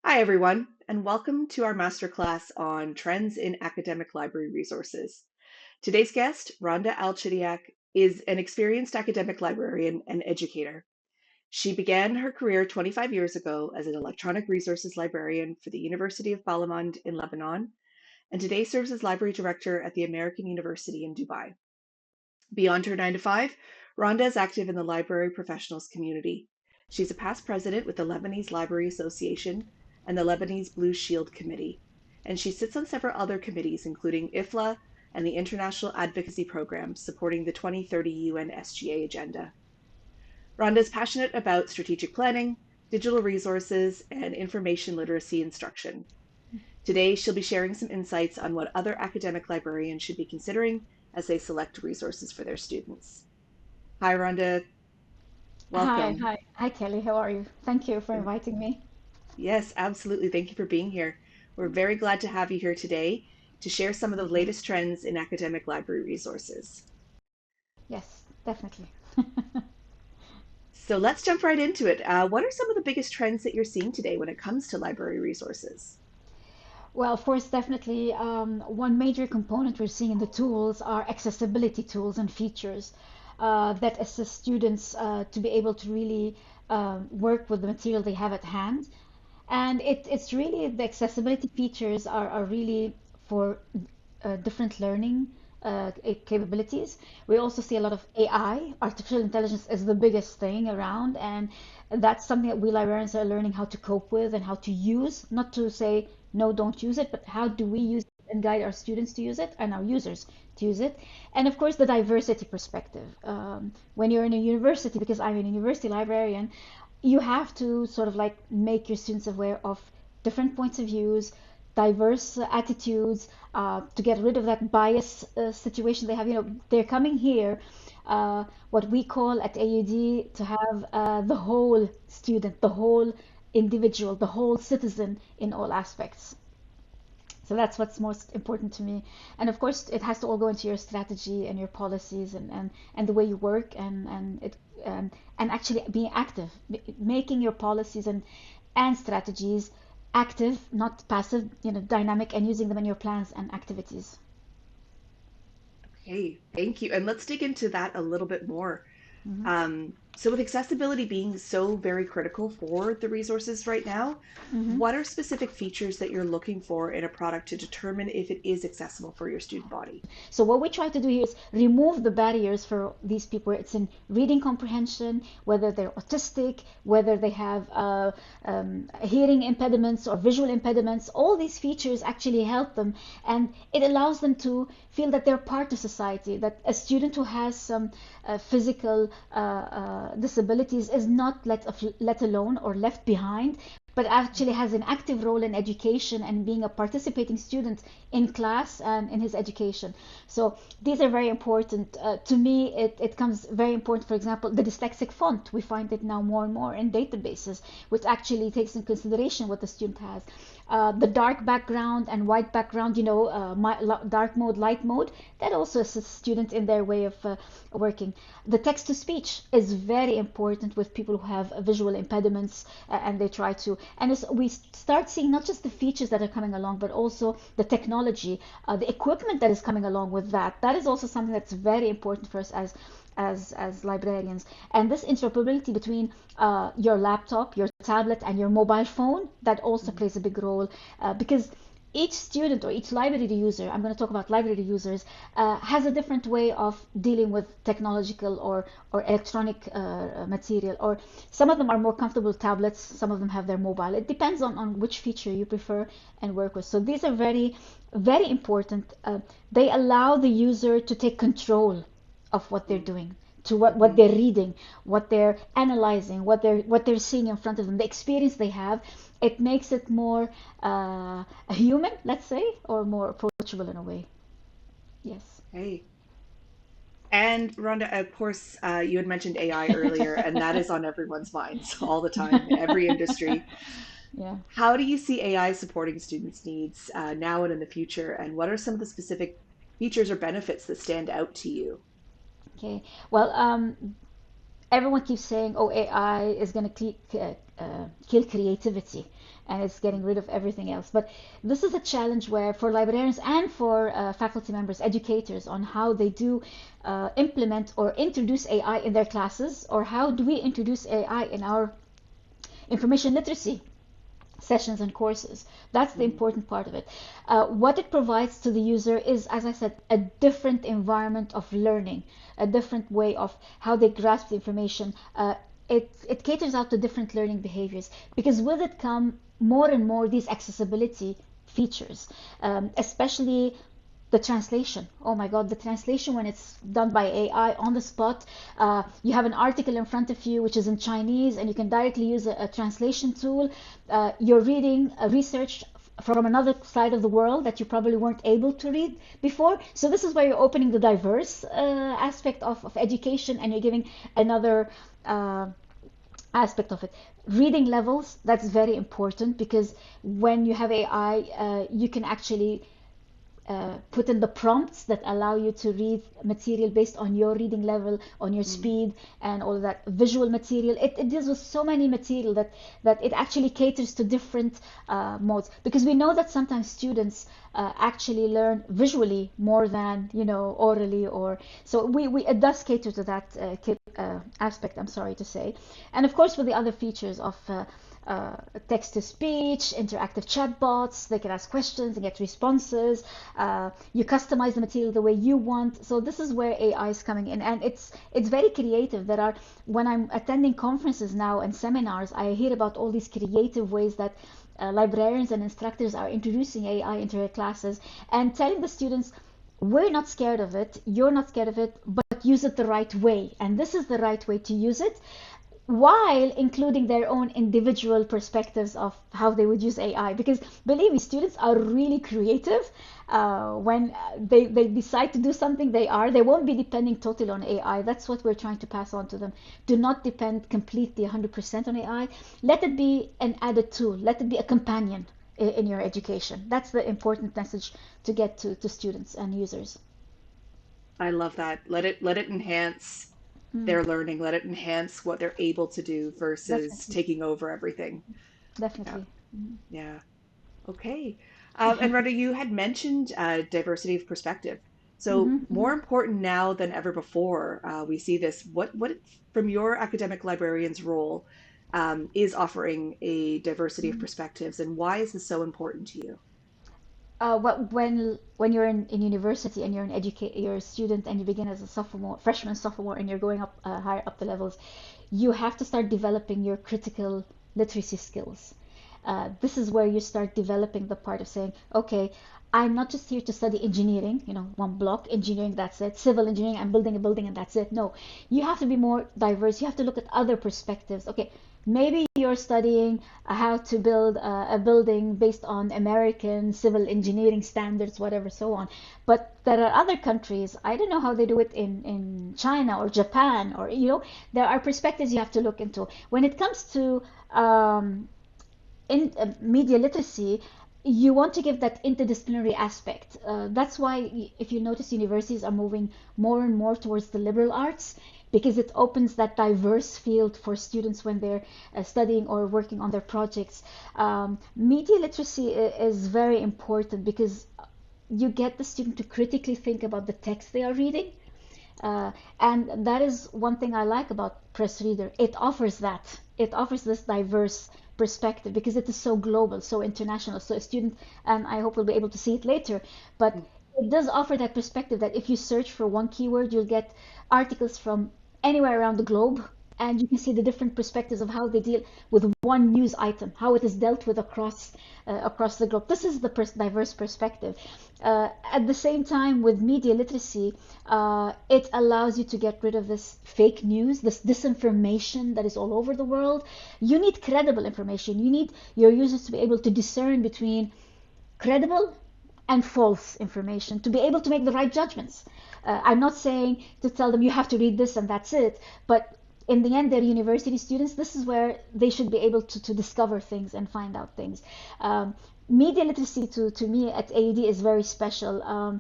Hi, everyone, and welcome to our masterclass on trends in academic library resources. Today's guest, Randa al Chidiac, is an experienced academic librarian and educator. She began her career 25 years ago as an electronic resources librarian for the University of Balamand in Lebanon, and today serves as library director at the American University in Dubai. Beyond her 9 to 5, Rhonda is active in the library professionals community. She's a past president with the Lebanese Library Association and the Lebanese Blue Shield Committee, and she sits on several other committees, including IFLA and the International Advocacy Program supporting the 2030 UN SGA agenda. Rhonda is passionate about strategic planning, digital resources, and information literacy instruction. Today, she'll be sharing some insights on what other academic librarians should be considering as they select resources for their students. Hi, Rhonda. Hi, Welcome. hi, hi, Kelly. How are you? Thank you for inviting me. Yes, absolutely. Thank you for being here. We're very glad to have you here today to share some of the Thank you. latest trends in academic library resources. Yes, definitely. So let's jump right into it. What are some of the biggest trends that you're seeing today when it comes to library resources? Well, of course, definitely. One major component we're seeing in the tools are accessibility tools and features that assist students to be able to really work with the material they have at hand. And it's really the accessibility features are really for different learning capabilities. We also see a lot of AI. Artificial intelligence is the biggest thing around, and that's something that we librarians are learning how to cope with and how to use. Not to say no, don't use it, but how do we use it and guide our students to use it and our users to use it. And of course, the diversity perspective. When you're in a university, because I'm a university librarian, you have to sort of like make your students aware of different points of views, diverse attitudes, to get rid of that bias situation they have. They're coming here, what we call at AUD, to have the whole student, the whole individual, the whole citizen in all aspects. So that's what's most important to me. And of course, it has to all go into your strategy and your policies and the way you work and actually being active, making your policies and strategies active, not passive, dynamic, and using them in your plans and activities. Okay, thank you. And let's dig into that a little bit more. Hmm. So, with accessibility being so very critical for the resources right now, Hmm. what are specific features that you're looking for in a product to determine if it is accessible for your student body? So what we try to do here is remove the barriers for these people. It's in reading comprehension, whether they're autistic, whether they have hearing impediments or visual impediments. All these features actually help them, and it allows them to feel that they're part of society. That a student who has some physical disabilities is not let alone or left behind, but actually has an active role in education and being a participating student in class and in his education. So these are very important. To me, it comes very important. For example, the dyslexic font, we find it now more and more in databases, which actually takes in consideration what the student has. The dark background and white background, dark mode, light mode, that also assists students in their way of working. The text to speech is very important with people who have visual impediments, and they try to. And as we start seeing not just the features that are coming along, but also the technology, the equipment that is coming along with that. That is also something that's very important for us as librarians. And this interoperability between your laptop, your tablet, and your mobile phone, that also Mhm. plays a big role, because each student or each library user, I'm going to talk about library users, has a different way of dealing with technological or electronic material. Or some of them are more comfortable with tablets, some of them have their mobile. It depends on which feature you prefer and work with. So these are very, very important. They allow the user to take control of what they're doing, to what Mhm. they're reading, what they're analyzing, what they're seeing in front of them, the experience they have. It makes it more human, let's say, or more approachable in a way. Yes. Hey. And Rhonda, of course, you had mentioned AI earlier, and that is on everyone's minds all the time, every industry. Yeah. How do you see AI supporting students' needs now and in the future? And what are some of the specific features or benefits that stand out to you? Okay. Well, everyone keeps saying, oh, AI is going to kill creativity and it's getting rid of everything else. But this is a challenge where for librarians and for faculty members, educators, on how they do implement or introduce AI in their classes, or how do we introduce AI in our information literacy sessions and courses. That's the Mhm. important part of it. What it provides to the user is, as I said, a different environment of learning, a different way of how they grasp the information. It caters out to different learning behaviors, because with it come more and more these accessibility features, especially the translation. Oh my God, the translation when it's done by AI on the spot. You have an article in front of you which is in Chinese, and you can directly use a translation tool. You're reading a research from another side of the world that you probably weren't able to read before. So this is where you're opening the diverse aspect of education, and you're giving another aspect of it. Reading levels, that's very important, because when you have AI, you can actually put in the prompts that allow you to read material based on your reading level, on your Mm. speed, and all of that visual material. It deals with so many material that it actually caters to different modes, because we know that sometimes students actually learn visually more than orally, or so we it does cater to that aspect, I'm sorry to say. And of course with the other features of text to speech, interactive chatbots. They can ask questions and get responses. You customize the material the way you want. So this is where AI is coming in, and it's very creative. There are When I'm attending conferences now and seminars, I hear about all these creative ways that librarians and instructors are introducing AI into their classes and telling the students, we're not scared of it, you're not scared of it, but use it the right way. And this is the right way to use it, while including their own individual perspectives of how they would use AI. Because believe me, students are really creative. When they decide to do something, they won't be depending totally on AI. That's what we're trying to pass on to them. Do not depend completely 100% on AI. Let it be an added tool. Let it be a companion in your education. That's the important message to get to students and users. I love that. Let it enhance Mm, their learning. Let it enhance what they're able to do versus definitely, taking over everything. Yeah. definitely. Mm. Yeah. Okay. And Rhoda, you had mentioned diversity of perspective. So Hmm, more hmm. important now than ever before, we see this. What from your academic librarian's role is offering a diversity of perspectives, and why is this so important to you? When you're in university and you're a student and you begin as a sophomore, freshman, sophomore, and you're going up higher up the levels, you have to start developing your critical literacy skills. This is where you start developing the part of saying, okay, I'm not just here to study engineering, one block engineering, that's it. Civil engineering, I'm building a building and that's it. No, you have to be more diverse. You have to look at other perspectives. Okay, maybe you're studying how to build a building based on American civil engineering standards, whatever, so on. But there are other countries, I don't know how they do it in China or Japan, or, there are perspectives you have to look into. When it comes to in media literacy, you want to give that interdisciplinary aspect. That's why, if you notice, universities are moving more and more towards the liberal arts, because it opens that diverse field for students when they're studying or working on their projects. Media literacy is very important, because you get the student to critically think about the text they are reading. Uh, and that is one thing I like about PressReader. It offers that. It offers this diverse perspective, because it is so global, so international. So a student, and I hope we'll be able to see it later, but it does offer that perspective that if you search for one keyword, you'll get articles from anywhere around the globe, and you can see the different perspectives of how they deal with one news item, how it is dealt with across the globe. This is the diverse perspective. At the same time, with media literacy, it allows you to get rid of this fake news, this disinformation that is all over the world. You need credible information. You need your users to be able to discern between credible and false information to be able to make the right judgments. I'm not saying to tell them you have to read this and that's it, but in the end, they're university students. This is where they should be able to discover things and find out things. Media literacy to me at AED is very special.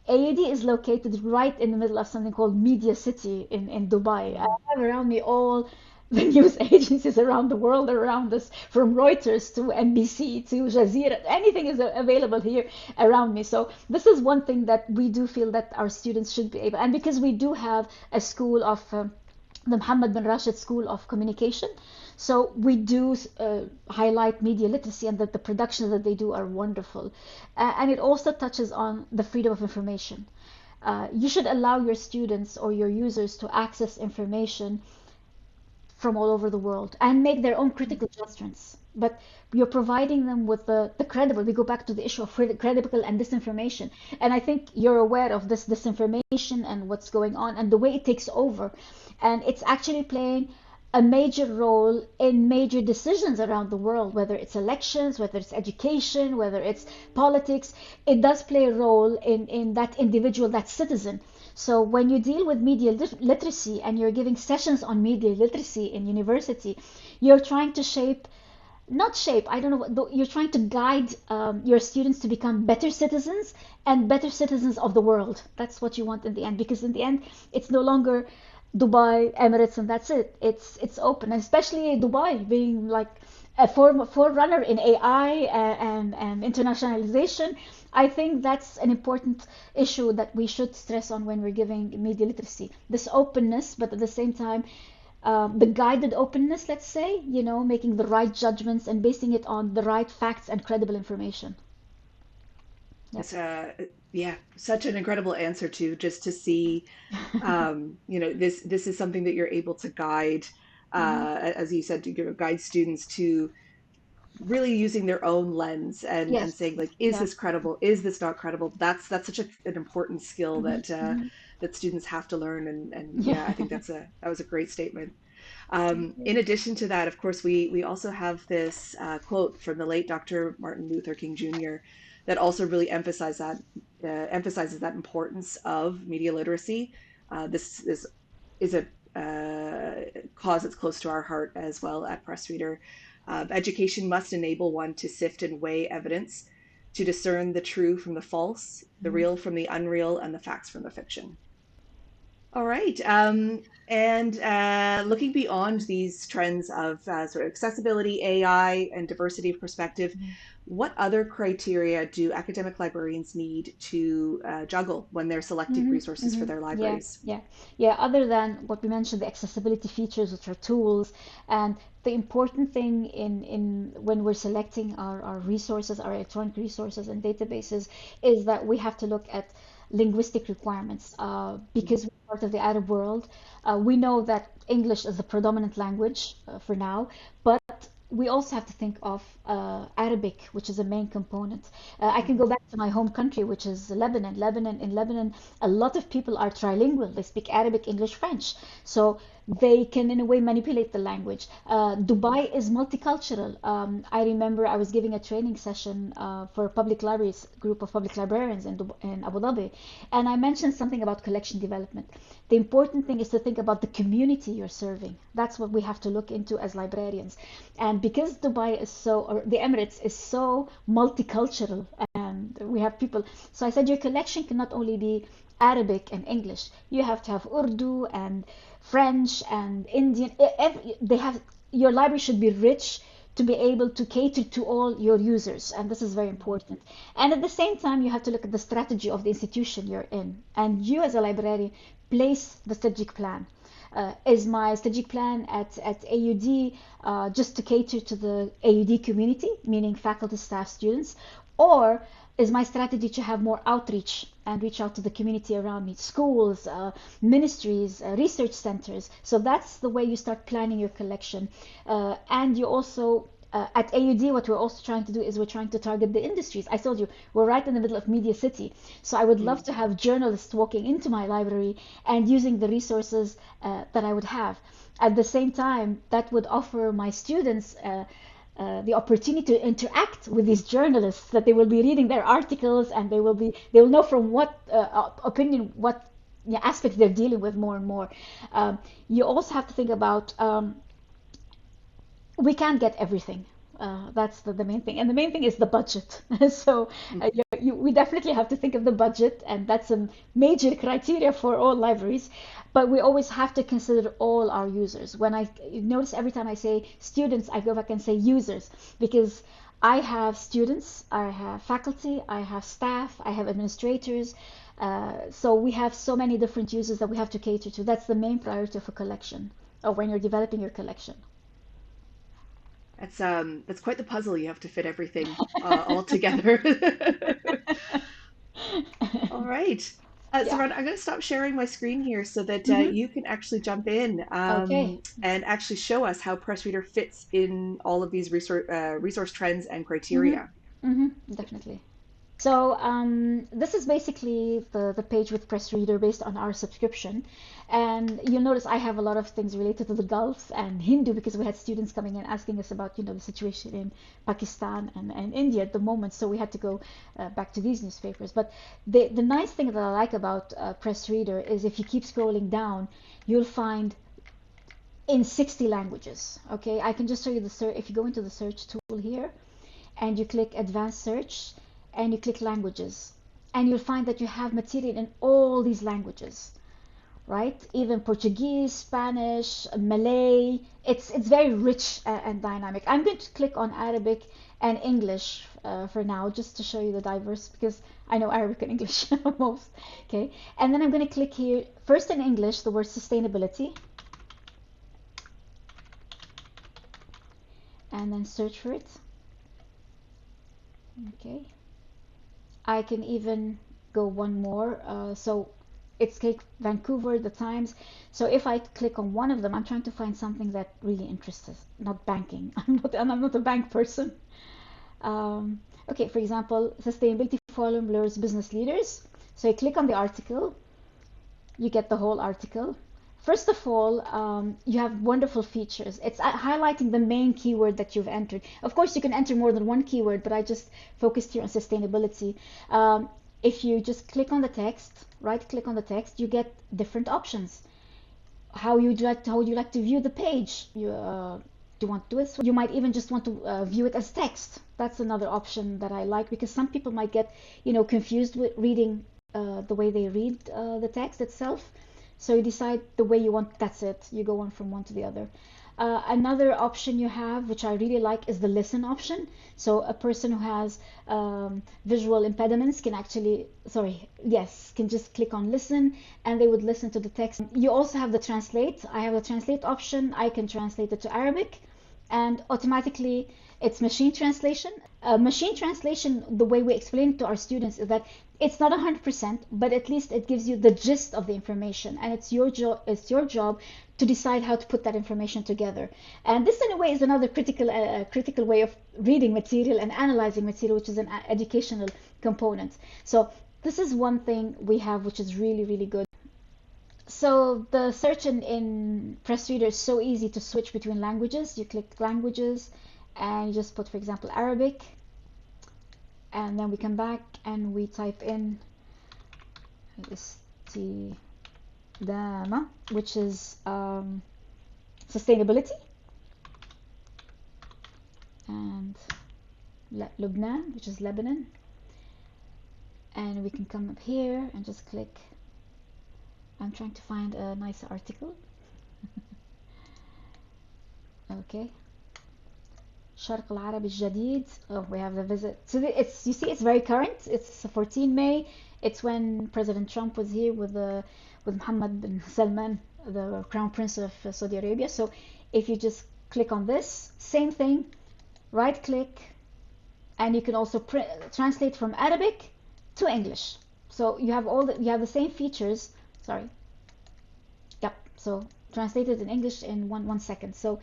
AUD is located right in the middle of something called Media City in Dubai. I Mhm. have around me all the news agencies around the world around us, from Reuters to NBC to Jazeera. Anything is available here around me. So this is one thing that we do feel that our students should be able, and because we do have a school of the Mohammed bin Rashid School of Communication. So we do highlight media literacy, and that the productions that they do are wonderful. And it also touches on the freedom of information. You should allow your students or your users to access information from all over the world and make their own critical judgments. But you're providing them with the credible. We go back to the issue of credible and disinformation. And I think you're aware of this disinformation and what's going on and the way it takes over. And it's actually playing a major role in major decisions around the world, whether it's elections, whether it's education, whether it's politics. It does play a role in that individual, that citizen. So when you deal with media literacy and you're giving sessions on media literacy in university, you're trying to shape, not shape, I don't know, you're trying to guide your students to become better citizens and better citizens of the world. That's what you want in the end, because in the end, it's no longer Dubai, Emirates, and that's it. It's open, and especially Dubai being like a forerunner in AI and internationalization. I think that's an important issue that we should stress on when we're giving media literacy. This openness, but at the same time, the guided openness, let's say, making the right judgments and basing it on the right facts and credible information. Yep. It's yeah, such an incredible answer to just to see, this is something that you're able to guide, Mhm. as you said, to guide students to really using their own lens and Yes. saying like, is Yeah. this credible? Is this not credible? That's such an important skill Hmm. that Hmm. that students have to learn. And Yeah. yeah, I think that was a great statement. Thank In you. addition to that, of course, we also have this quote from the late Dr. Martin Luther King Jr. that also really emphasizes that importance of media literacy. This is a cause that's close to our heart as well at PressReader. Education must enable one to sift and weigh evidence, to discern the true from the false, the Mhm. real from the unreal, and the facts from the fiction. All right. And looking beyond these trends of sort of accessibility, AI, and diversity of perspective, Mhm. what other criteria do academic librarians need to juggle when they're selecting Hmm. resources for Hmm. their Yeah, libraries? yeah, yeah. Other than what we mentioned, the accessibility features, which are tools, and the important thing in when we're selecting our resources, our electronic resources and databases, is that we have to look at linguistic requirements. Because we're part of the Arab world, we know that English is the predominant language for now, but we also have to think of Arabic, which is a main component. I can Mhm. go back to my home country, which is Lebanon. In Lebanon, a lot of people are trilingual. They speak Arabic, English, French. So they can, in a way, manipulate the language. Dubai is multicultural. I remember I was giving a training session for a public libraries, group of public librarians in Abu Dhabi, and I mentioned something about collection development. The important thing is to think about the community you're serving. That's what we have to look into as librarians. And because Dubai is so, or the Emirates is so multicultural, and we have people. So I said your collection can not only be Arabic and English. You have to have Urdu and French and Indian. They have your library should be rich to be able to cater to all your users, and this is very important. And at the same time, you have to look at the strategy of the institution you're in, and you as a librarian place the strategic plan. Is my strategic plan at AUD just to cater to the AUD community, meaning faculty, staff, students, or is my strategy to have more outreach and reach out to the community around me, schools, ministries, research centers? So that's the way you start planning your collection. And you also at AUD, what we're also trying to do is we're trying to target the industries. I told you we're right in the middle of Media City, so I would love Mm. to have journalists walking into my library and using the resources that I would have. At the same time, that would offer my students the opportunity to interact with these journalists, that they will be reading their articles and they will know from what opinion, what, yeah, aspects they're dealing with more and more. You also have to think about we can't get everything. That's the main thing, and the main thing is the budget. So Mm. we definitely have to think of the budget, and that's a major criteria for all libraries. But we always have to consider all our users. When I notice every time I say students, I go back and say users, because I have students, I have faculty, I have staff, I have administrators. So we have so many different users that we have to cater to. That's the main priority of a collection, or when you're developing your collection. That's quite the puzzle. You have to fit everything all together. All right. So Yeah. Ron, I'm going to stop sharing my screen here so that Hmm. you can actually jump in Okay. and actually show us how PressReader fits in all of these resource trends and Hmm. criteria. Hmm. Definitely. So this is basically the page with PressReader based on our subscription. And you'll notice I have a lot of things related to the Gulf and Hindu, because we had students coming in asking us about, the situation in Pakistan and India at the moment. So we had to go back to these newspapers. But the nice thing that I like about PressReader is if you keep scrolling down, you'll find in 60 languages. Okay, I can just show you the search. If you go into the search tool here, and you click advanced search and you click languages, and you'll find that you have material in all these languages, right? Even Portuguese, Spanish, Malay. It's very rich and dynamic. I'm going to click on Arabic and English for now, just to show you the diverse, because I know Arabic and English most. Okay, and then I'm going to click here first in English the word sustainability, and then search for it. Okay, I can even go one more. So it's click Vancouver, the Times. So if I click on one of them, I'm trying to find something that really interests us, not banking. I'm not a bank person. Um, okay, for example, Sustainability Forum lures business leaders. So you click on the article, you get the whole article. First of all, you have wonderful features. It's highlighting the main keyword that you've entered. Of course, you can enter more than one keyword, but I just focused here on sustainability. If you just click on the text, right click on the text, you get different options. How would you like to view the page? Do you want to do it? You might even just want to view it as text. That's another option that I like, because some people might get, confused with reading the way they read the text itself. So you decide the way you want. That's it. You go on from one to the other. Another option you have, which I really like, is the listen option. So a person who has visual impediments can actually, sorry, yes, can just click on listen, and they would listen to the text. You also have the translate. I have the translate option. I can translate it to Arabic, and automatically it's machine translation. Machine translation, the way we explain it to our students is that it's not 100%, but at least it gives you the gist of the information, and it's your job to decide how to put that information together. And this, in a way, is another critical way of reading material and analyzing material, which is an educational component. So this is one thing we have, which is really, really good. So the search in PressReader is so easy to switch between languages. You click languages and you just put, for example, Arabic, and then we come back and we type in istidama, which is sustainability, and Lebanon, which is Lebanon, and we can come up here and just click. I'm trying to find a nice article. Okay, شرق العرب الجديد. Oh, we have the visit. So it's, you see, it's very current. It's 14 May. It's when President Trump was here with Mohammed bin Salman, the Crown Prince of Saudi Arabia. So if you just click on this, same thing, right click, and you can also translate from Arabic to English. So you have the same features. Sorry. Yep. So translated in English in one second. So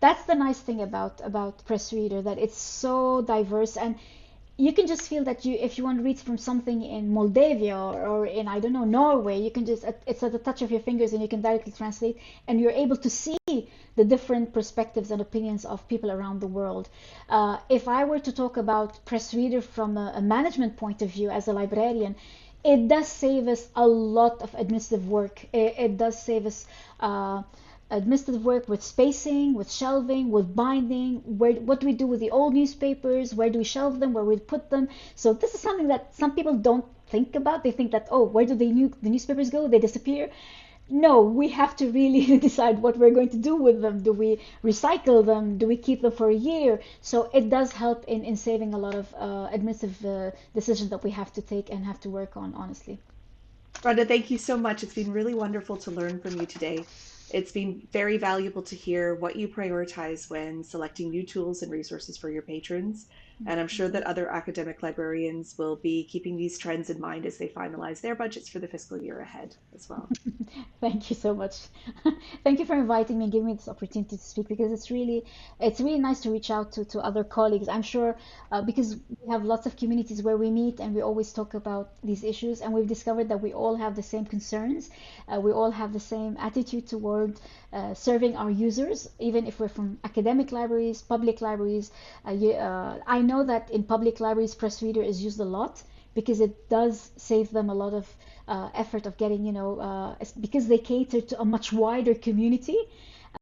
that's the nice thing about PressReader, that it's so diverse, and you can just feel that if you want to read from something in Moldavia or in, I don't know, Norway, you can just, it's at the touch of your fingers, and you can directly translate, and you're able to see the different perspectives and opinions of people around the world. If I were to talk about PressReader from a management point of view as a librarian, it does save us a lot of administrative work. It does save us administrative work with spacing, with shelving, with binding, what do we do with the old newspapers, where do we shelve them, where we put them. So this is something that some people don't think about. They think that, oh, where do the newspapers go? They disappear. No, we have to really decide what we're going to do with them. Do we recycle them? Do we keep them for a year? So it does help in saving a lot of administrative decisions that we have to take and have to work on, honestly. Rhonda, thank you so much. It's been really wonderful to learn from you today. It's been very valuable to hear what you prioritize when selecting new tools and resources for your patrons. And I'm sure that other academic librarians will be keeping these trends in mind as they finalize their budgets for the fiscal year ahead as well. Thank you so much. Thank you for inviting me and giving me this opportunity to speak because it's really nice to reach out to other colleagues. I'm sure because we have lots of communities where we meet and we always talk about these issues, and we've discovered that we all have the same concerns. We all have the same attitude toward serving our users, even if we're from academic libraries, public libraries. I know that in public libraries, PressReader is used a lot because it does save them a lot of effort of getting, because they cater to a much wider community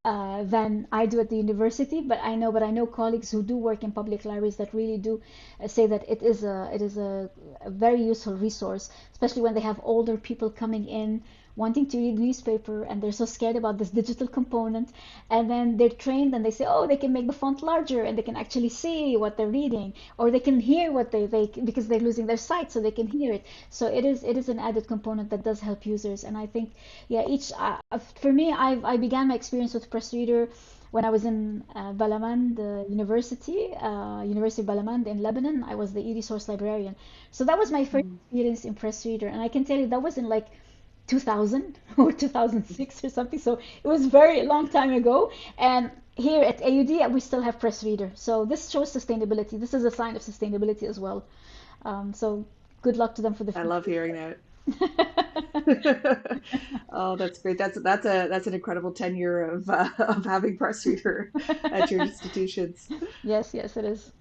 than I do at the university. But I know colleagues who do work in public libraries that really do say that it is a very useful resource, especially when they have older people coming in wanting to read newspaper and they're so scared about this digital component, and then they're trained and they say, oh, they can make the font larger and they can actually see what they're reading, or they can hear what they because they're losing their sight so they can hear it. So it is an added component that does help users. And I think, yeah, each for me, I began my experience with PressReader when I was in Balaman, the University of Balaman in Lebanon. I was the e-resource librarian. So that was my first Mhm. experience in PressReader. And I can tell you that was in like 2000 or 2006 or something. So it was very long time ago. And here at AUD, we still have PressReader. So this shows sustainability. This is a sign of sustainability as well. So good luck to them for the I love future. hearing that. Oh, that's great. That's an incredible tenure of having press reader at your institutions. Yes, yes, it is.